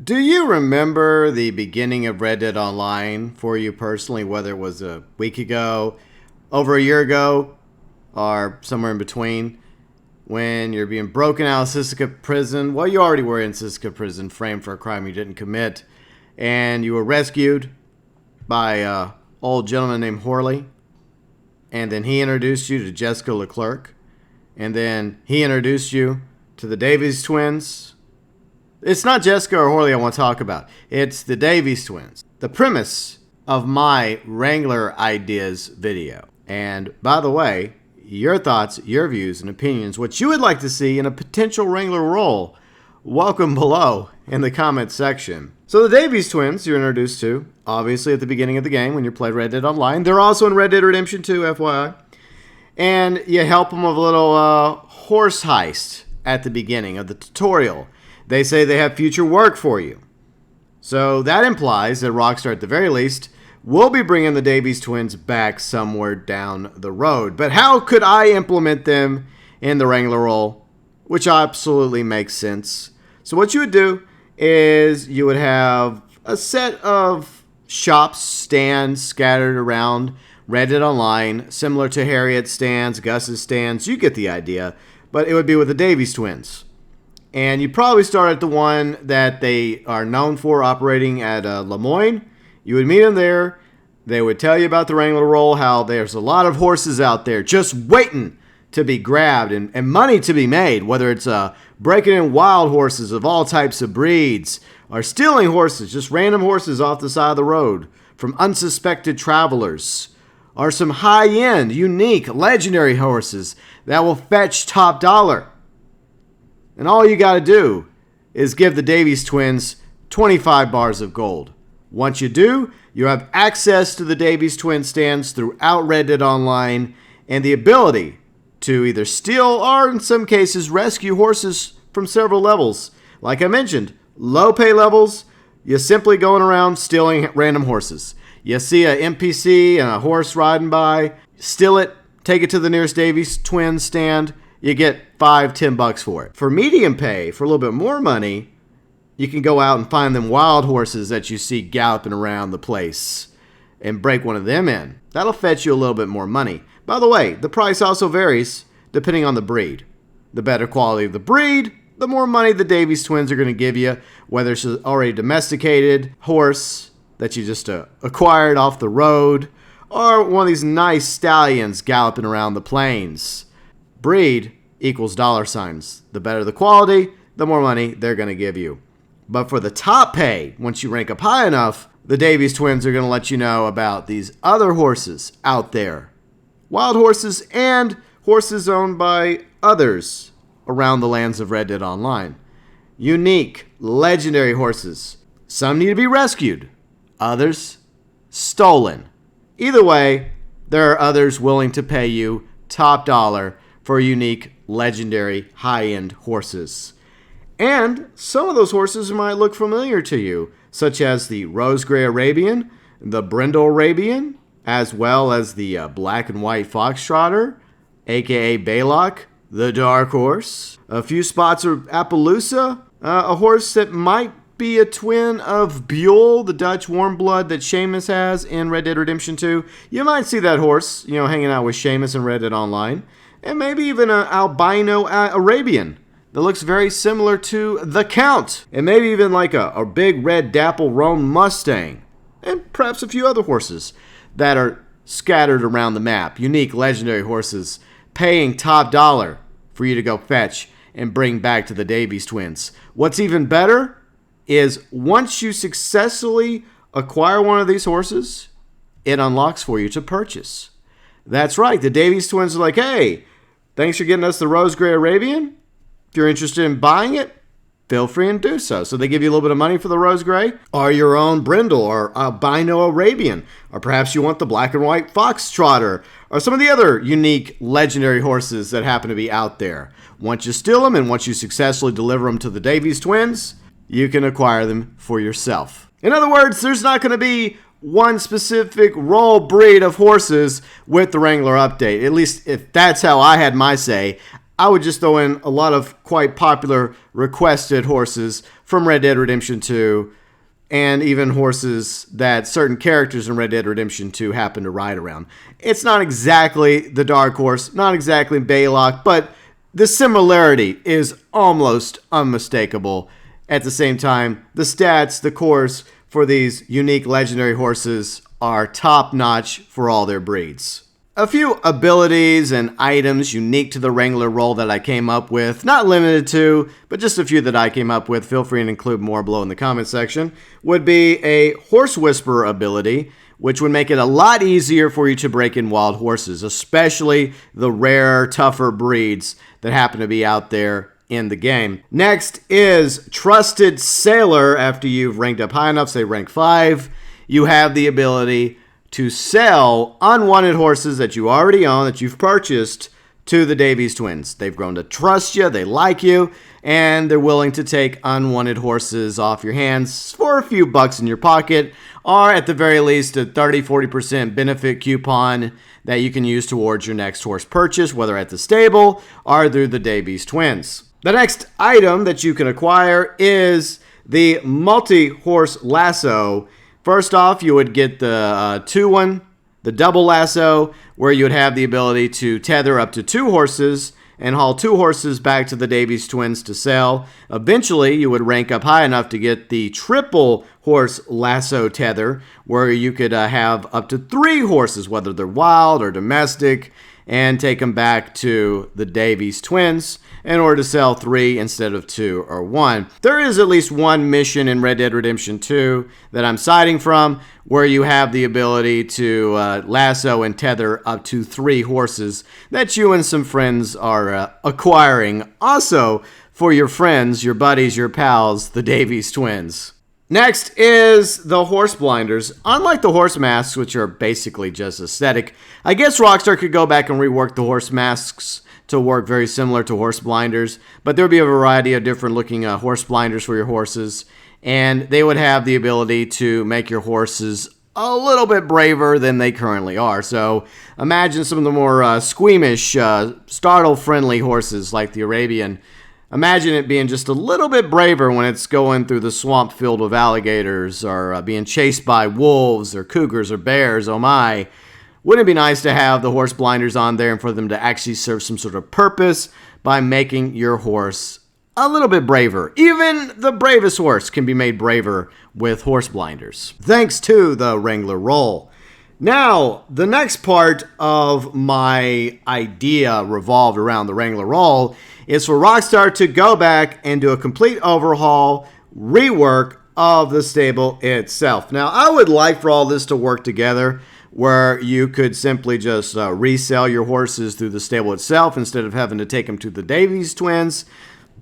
Do you remember the beginning of Red Dead Online for you personally, whether it was a week ago, over a year ago, or somewhere in between, when you're being broken out of Siska prison? Well, you already were in Siska prison, framed for a crime you didn't commit, and you were rescued by an old gentleman named Horley, and then he introduced you to Jessica Leclerc, and then he introduced you to the Davies twins. It's not Jessica or Horley I want to talk about. It's the Davies twins. The premise of my Wrangler ideas video. And by the way, your thoughts, your views, and opinions, what you would like to see in a potential Wrangler role, welcome below in the comment section. So the Davies twins you're introduced to, obviously at the beginning of the game when you play Red Dead Online. They're also in Red Dead Redemption 2, FYI. And you help them with a little horse heist at the beginning of the tutorial. They say they have future work for you. So that implies that Rockstar, at the very least, will be bringing the Davies twins back somewhere down the road. But how could I implement them in the Wrangler role? Which absolutely makes sense. So what you would do is you would have a set of shops, stands scattered around Red Dead Online, similar to Harriet's stands, Gus's stands. You get the idea. But it would be with the Davies twins. And you probably start at the one that they are known for, operating at Lemoyne. You would meet them there. They would tell you about the Wrangler role, how there's a lot of horses out there just waiting to be grabbed and money to be made, whether it's breaking in wild horses of all types of breeds or stealing horses, just random horses off the side of the road from unsuspected travelers, or some high-end, unique, legendary horses that will fetch top dollar. And all you got to do is give the Davies twins 25 bars of gold. Once you do, you have access to the Davies twin stands throughout Red Dead Online and the ability to either steal or, in some cases, rescue horses from several levels. Like I mentioned, low pay levels, you're simply going around stealing random horses. You see an NPC and a horse riding by, steal it, take it to the nearest Davies twin stand, you get $5-10 for it. For medium pay, for a little bit more money, you can go out and find them wild horses that you see galloping around the place and break one of them in. That'll fetch you a little bit more money. By the way, the price also varies depending on the breed. The better quality of the breed, the more money the Davies twins are going to give you, whether it's an already domesticated horse that you just acquired off the road, or one of these nice stallions galloping around the plains. Breed equals dollar signs. The better the quality, the more money they're going to give you. But for the top pay, once you rank up high enough, the Davies twins are going to let you know about these other horses out there. Wild horses and horses owned by others around the lands of Red Dead Online. Unique, legendary horses. Some need to be rescued. Others, stolen. Either way, there are others willing to pay you top dollar for unique, legendary, high-end horses. And some of those horses might look familiar to you, such as the Rose Gray Arabian, the Brindle Arabian, as well as the Black and White Foxtrotter, aka Baylock, the Dark Horse, a few spots of Appaloosa, a horse that might be a twin of Buell, the Dutch warm blood that Seamus has in Red Dead Redemption 2. You might see that horse, hanging out with Seamus in Red Dead Online. And maybe even an albino Arabian that looks very similar to the Count. And maybe even like a big red dapple roan Mustang. And perhaps a few other horses that are scattered around the map. Unique, legendary horses paying top dollar for you to go fetch and bring back to the Davies twins. What's even better is once you successfully acquire one of these horses, it unlocks for you to purchase. That's right, the Davies twins are like, hey, thanks for getting us the Rose Gray Arabian. If you're interested in buying it, feel free and do so. So they give you a little bit of money for the Rose Gray, or your own Brindle, or albino Arabian, or perhaps you want the Black and White Foxtrotter, or some of the other unique, legendary horses that happen to be out there. Once you steal them and once you successfully deliver them to the Davies twins, you can acquire them for yourself. In other words, there's not going to be one specific role breed of horses with the Wrangler update. At least if that's how I had my say. I would just throw in a lot of quite popular requested horses from Red Dead Redemption 2, and even horses that certain characters in Red Dead Redemption 2 happen to ride around. It's not exactly the Dark Horse, not exactly Baylock, but the similarity is almost unmistakable. At the same time, the stats, the course for these unique legendary horses are top-notch for all their breeds. A few abilities and items unique to the Wrangler role that I came up with, not limited to, but just a few that I came up with, feel free to include more below in the comment section, would be a Horse Whisperer ability, which would make it a lot easier for you to break in wild horses, especially the rare, tougher breeds that happen to be out there in the game. Next is Trusted Sailor. After you've ranked up high enough, say rank 5, you have the ability to sell unwanted horses that you already own, that you've purchased, to the Davies twins. They've grown to trust you, they like you, and they're willing to take unwanted horses off your hands for a few bucks in your pocket, or at the very least a 30-40% benefit coupon that you can use towards your next horse purchase, whether at the stable or through the Davies twins. The next item that you can acquire is the multi-horse lasso. First off, you would get the 2-1, the double lasso, where you would have the ability to tether up to 2 horses and haul 2 horses back to the Davies twins to sell. Eventually, you would rank up high enough to get the triple horse lasso tether, where you could have up to 3 horses, whether they're wild or domestic, and take them back to the Davies twins in order to sell 3 instead of 2 or 1. There is at least one mission in Red Dead Redemption 2 that I'm citing from where you have the ability to lasso and tether up to 3 horses that you and some friends are acquiring. Also, for your friends, your buddies, your pals, the Davies twins. Next is the horse blinders. Unlike the horse masks, which are basically just aesthetic, I guess Rockstar could go back and rework the horse masks to work very similar to horse blinders, but there would be a variety of different looking horse blinders for your horses, and they would have the ability to make your horses a little bit braver than they currently are. So imagine some of the more squeamish, startle-friendly horses like the Arabian. Imagine it being just a little bit braver when it's going through the swamp filled with alligators or being chased by wolves or cougars or bears. Oh my. Wouldn't it be nice to have the horse blinders on there and for them to actually serve some sort of purpose by making your horse a little bit braver? Even the bravest horse can be made braver with horse blinders, thanks to the Wrangler role. Now, the next part of my idea revolved around the Wrangler role is for Rockstar to go back and do a complete overhaul, rework of the stable itself. Now, I would like for all this to work together where you could simply just resell your horses through the stable itself instead of having to take them to the Davies twins,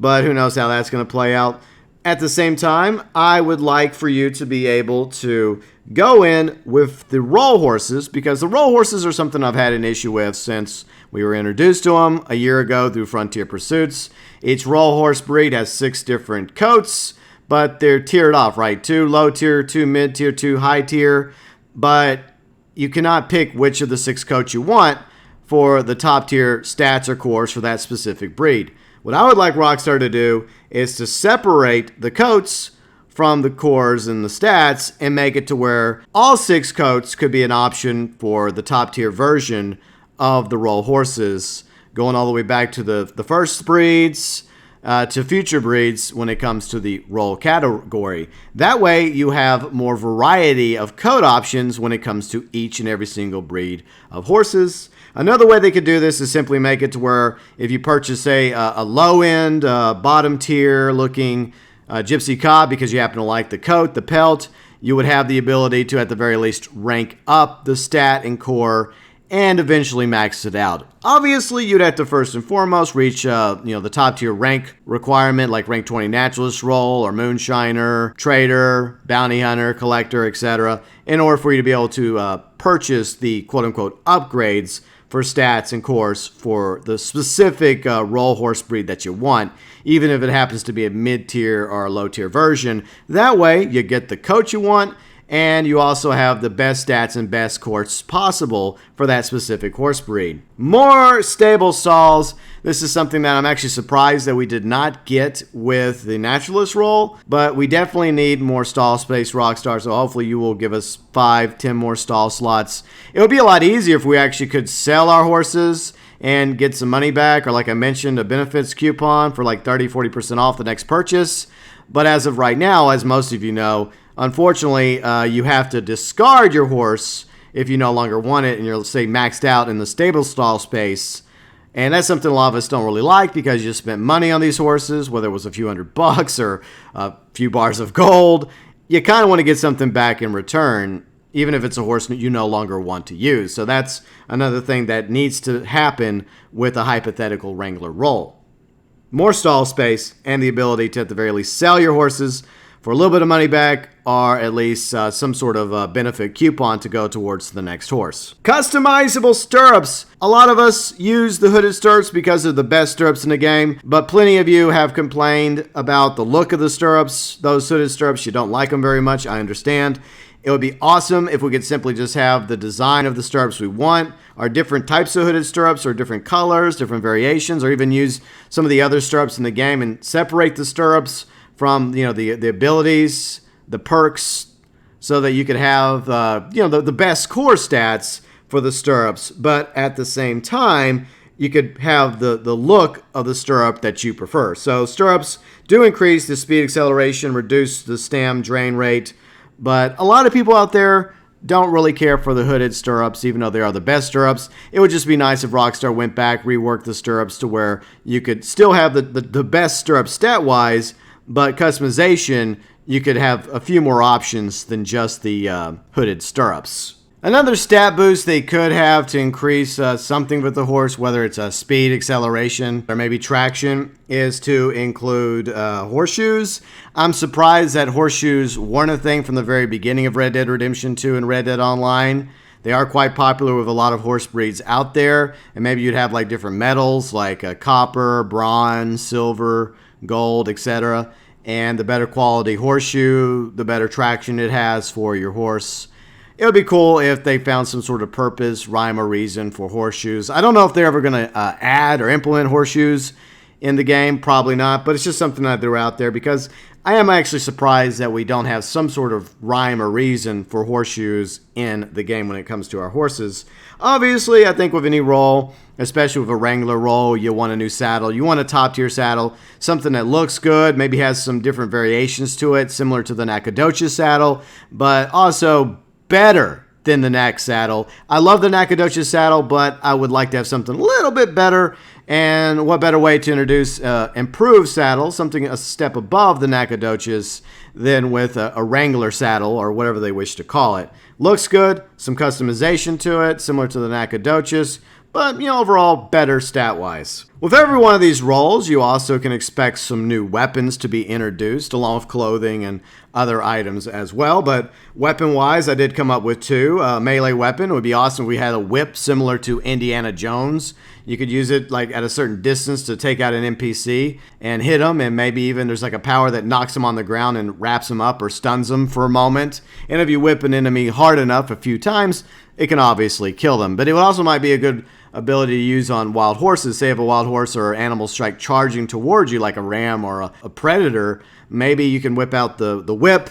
but who knows how that's going to play out. At the same time, I would like for you to be able to go in with the roll horses, because the roll horses are something I've had an issue with since we were introduced to them a year ago through Frontier Pursuits. Each roll horse breed has 6 different coats, but they're tiered off, right? 2 low tier, 2 mid tier, 2 high tier, but you cannot pick which of the 6 coats you want for the top tier stats or cores for that specific breed. What I would like Rockstar to do is to separate the coats from the cores and the stats and make it to where all 6 coats could be an option for the top tier version of the roll horses, going all the way back to the first breeds to future breeds when it comes to the roll category. That way you have more variety of coat options when it comes to each and every single breed of horses. Another way they could do this is simply make it to where if you purchase, say, a low-end, bottom tier looking Gypsy Cob because you happen to like the coat, the pelt, you would have the ability to at the very least rank up the stat and core and eventually max it out. Obviously, you'd have to first and foremost reach the top tier rank requirement, like rank 20 naturalist roll or moonshiner, trader, bounty hunter, collector, etc., in order for you to be able to purchase the quote-unquote upgrades for stats and cores for the specific roll horse breed that you want, even if it happens to be a mid-tier or a low-tier version. That way, you get the coat you want, and you also have the best stats and best course possible for that specific horse breed. More stable stalls. This is something that I'm actually surprised that we did not get with the naturalist role, but we definitely need more stall space, Rockstar, so hopefully you will give us 5, 10 more stall slots. It would be a lot easier if we actually could sell our horses and get some money back, or like I mentioned, a benefits coupon for like 30-40% off the next purchase. But as of right now, as most of you know, unfortunately, you have to discard your horse if you no longer want it and you're, say, maxed out in the stable stall space. And that's something a lot of us don't really like because you spent money on these horses, whether it was a few $100 or a few bars of gold. You kind of want to get something back in return, even if it's a horse that you no longer want to use. So that's another thing that needs to happen with a hypothetical Wrangler role. More stall space and the ability to, at the very least, sell your horses for a little bit of money back, or at least some sort of benefit coupon to go towards the next horse. Customizable stirrups. A lot of us use the hooded stirrups because they're the best stirrups in the game, but plenty of you have complained about the look of the stirrups. Those hooded stirrups, you don't like them very much, I understand. It would be awesome if we could simply just have the design of the stirrups we want, or different types of hooded stirrups, or different colors, different variations, or even use some of the other stirrups in the game and separate the stirrups from, you know, the abilities, the perks, so that you could have, you know, the best core stats for the stirrups, but at the same time, you could have the look of the stirrup that you prefer. So stirrups do increase the speed acceleration, reduce the stam drain rate, but a lot of people out there don't really care for the hooded stirrups, even though they are the best stirrups. It would just be nice if Rockstar went back, reworked the stirrups to where you could still have the best stirrups stat-wise, but customization, you could have a few more options than just the hooded stirrups. Another stat boost they could have to increase something with the horse, whether it's a speed, acceleration, or maybe traction, is to include horseshoes. I'm surprised that horseshoes weren't a thing from the very beginning of Red Dead Redemption 2 and Red Dead Online. They are quite popular with a lot of horse breeds out there, and maybe you'd have like different metals like copper, bronze, silver, gold, etc. And the better quality horseshoe, the better traction it has for your horse. It would be cool if they found some sort of purpose, rhyme, or reason for horseshoes. I don't know if they're ever going to add or implement horseshoes in the game. Probably not, but it's just something I threw out there because I am actually surprised that we don't have some sort of rhyme or reason for horseshoes in the game when it comes to our horses. Obviously, I think with any role, especially with a Wrangler role, you want a new saddle. You want a top-tier saddle, something that looks good, maybe has some different variations to it, similar to the Nacogdoches saddle, but also better than the Nac saddle. I love the Nacogdoches saddle, but I would like to have something a little bit better. And what better way to introduce improved saddle, something a step above the Nacogdoches, than with a Wrangler saddle, or whatever they wish to call it. Looks good, some customization to it, similar to the Nacogdoches, but, you know, overall better stat-wise. With every one of these roles, you also can expect some new weapons to be introduced, along with clothing and other items as well. But weapon-wise, I did come up with 2. Melee weapon. It would be awesome if we had a whip similar to Indiana Jones. You could use it like at a certain distance to take out an NPC and hit them, and maybe even there's like a power that knocks them on the ground and wraps them up or stuns them for a moment. And if you whip an enemy hard enough a few times, it can obviously kill them. But it also might be a good ability to use on wild horses. Say if a wild horse or animal strike charging towards you like a ram or a predator, maybe you can whip out the whip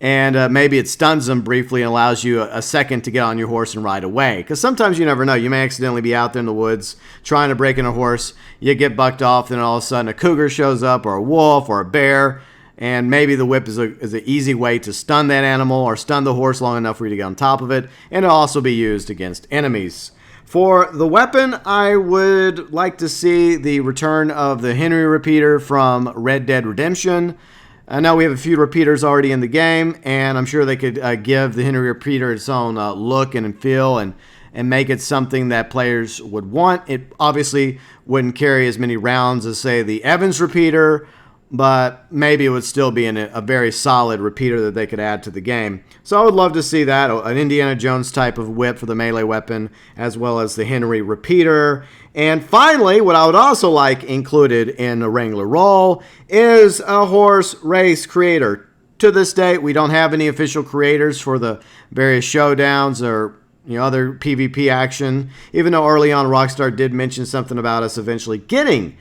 and maybe it stuns them briefly and allows you a second to get on your horse and ride away. Because sometimes you never know. You may accidentally be out there in the woods trying to break in a horse. You get bucked off, then all of a sudden a cougar shows up, or a wolf, or a bear, and maybe the whip is an easy way to stun that animal or stun the horse long enough for you to get on top of it, and it'll also be used against enemies. For the weapon, I would like to see the return of the Henry repeater from Red Dead Redemption. I know we have a few repeaters already in the game, and I'm sure they could give the Henry repeater its own look and feel and make it something that players would want. It obviously wouldn't carry as many rounds as, say, the Evans repeater, but maybe it would still be a very solid repeater that they could add to the game. So I would love to see that, an Indiana Jones type of whip for the melee weapon, as well as the Henry repeater. And finally, what I would also like included in the Wrangler role is a horse race creator. to this date, we don't have any official creators for the various showdowns or other PvP action, even though early on Rockstar did mention something about us eventually getting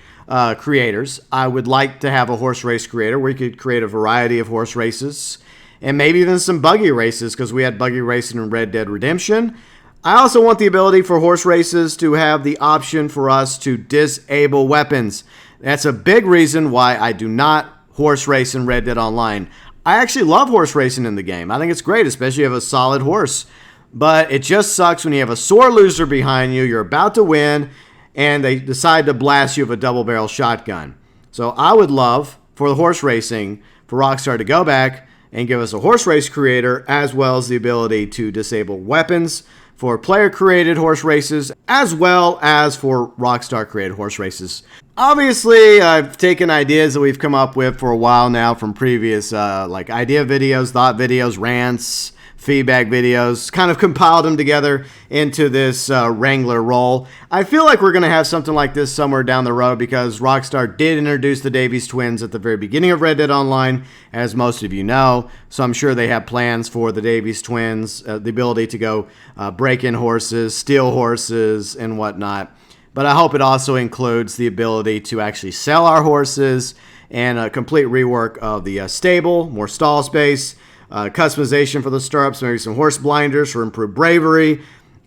creators. I would like to have a horse race creator where you could create a variety of horse races and maybe even some buggy races, because we had buggy racing in Red Dead Redemption. I also want the ability for horse races to have the option for us to disable weapons. That's a big reason why I do not horse race in Red Dead Online. I actually love horse racing in the game. I think it's great, especially if you have a solid horse. But it just sucks when you have a sore loser behind you, you're about to win, and they decide to blast you with a double-barrel shotgun. So I would love for the horse racing for Rockstar to go back and give us a horse race creator, as well as the ability to disable weapons for player-created horse races, as well as for Rockstar-created horse races. Obviously, I've taken ideas that we've come up with for a while now from previous idea videos, thought videos, rants, feedback videos, kind of compiled them together into this Wrangler role. I feel like we're going to have something like this somewhere down the road, because Rockstar did introduce the Davies twins at the very beginning of Red Dead Online, as most of you know. So I'm sure they have plans for the Davies twins, the ability to go break in horses, steal horses, and whatnot. But I hope it also includes the ability to actually sell our horses, and a complete rework of the stable, more stall space, customization for the stirrups, maybe some horse blinders for improved bravery,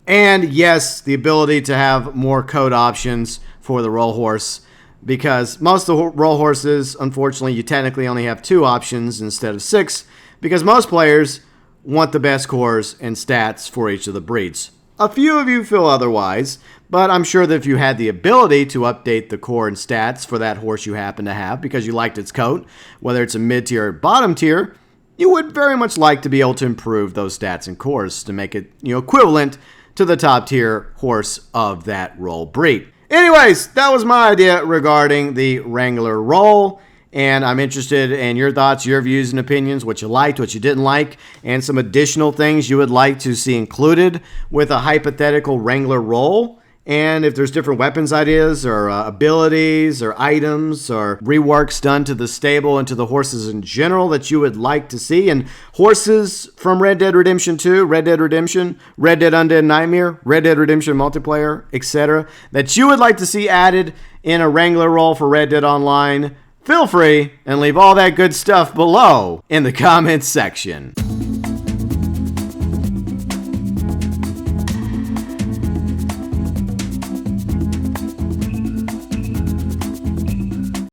and yes, the ability to have more code options for the roll horse, because most of the roll horses, unfortunately, you technically only have 2 options instead of 6, because most players want the best cores and stats for each of the breeds. A few of you feel otherwise, but I'm sure that if you had the ability to update the core and stats for that horse you happen to have because you liked its coat, whether it's a mid-tier or bottom tier, you would very much like to be able to improve those stats and cores to make it, equivalent to the top tier horse of that roll breed. Anyways, that was my idea regarding the Wrangler roll, and I'm interested in your thoughts, your views and opinions, what you liked, what you didn't like, and some additional things you would like to see included with a hypothetical Wrangler roll. And if there's different weapons ideas or abilities or items or reworks done to the stable and to the horses in general that you would like to see. And horses from Red Dead Redemption 2, Red Dead Redemption, Red Dead Undead Nightmare, Red Dead Redemption Multiplayer, etc. that you would like to see added in a Wrangler role for Red Dead Online. Feel free and leave all that good stuff below in the comments section.